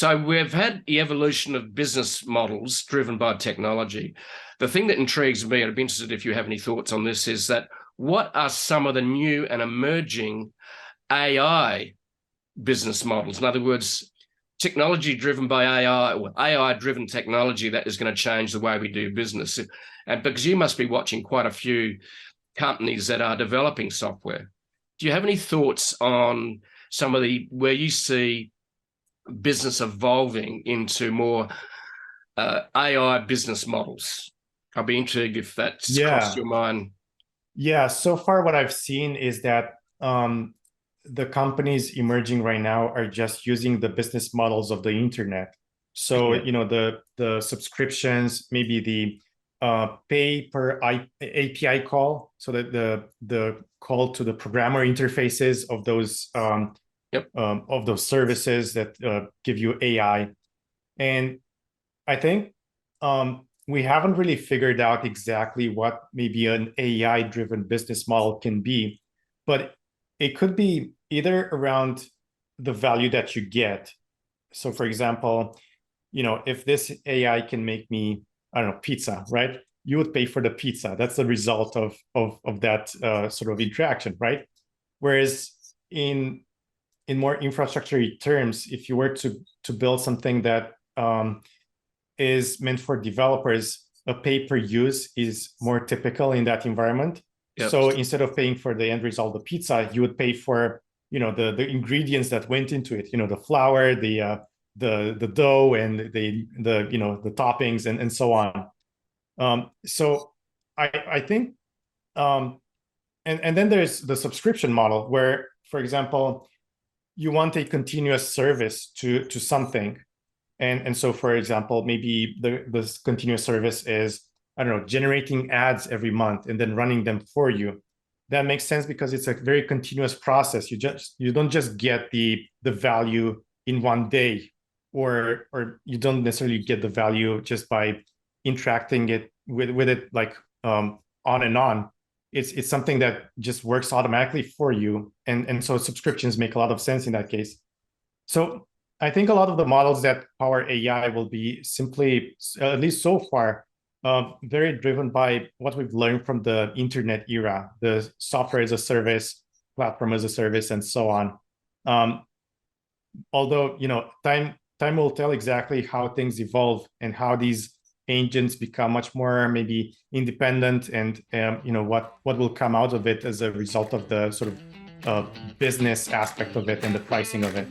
So we've had the evolution of business models driven by technology. The thing that intrigues me, and I'd be interested if you have any thoughts on this, is that what are some of the new and emerging AI business models? In other words, technology driven by AI, or AI driven technology that is going to change the way we do business. And because you must be watching quite a few companies that are developing software. Do you have any thoughts on some of the where you see business evolving into more AI business models? I'll be intrigued if that's crossed your mind. Yeah, so far what I've seen is that the companies emerging right now are just using the business models of the internet. So, the subscriptions, maybe the pay per API call, so that the call to the programmer interfaces of those services that give you AI. And I think we haven't really figured out exactly what maybe an AI-driven business model can be, but it could be either around the value that you get. So for example, if this AI can make me, I don't know, pizza, right? You would pay for the pizza. That's the result of that sort of interaction, right? Whereas in more infrastructure terms, if you were to build something that is meant for developers, a pay per use is more typical in that environment. Yep. So instead of paying for the end result, the pizza, you would pay for the ingredients that went into it. The flour, the dough, and the toppings and so on. So I think and then there's the subscription model where, for example, you want a continuous service to something. And so, for example, maybe this continuous service is, I don't know, generating ads every month and then running them for you. That makes sense because it's a very continuous process. You don't just get the value in one day, or you don't necessarily get the value just by interacting with it like on and on. It's something that just works automatically for you. And so subscriptions make a lot of sense in that case. So I think a lot of the models that power AI will be simply, at least so far, very driven by what we've learned from the internet era, the software as a service, platform as a service, and so on. Although, time will tell exactly how things evolve and how these agents become much more maybe independent, and what will come out of it as a result of the sort of business aspect of it and the pricing of it.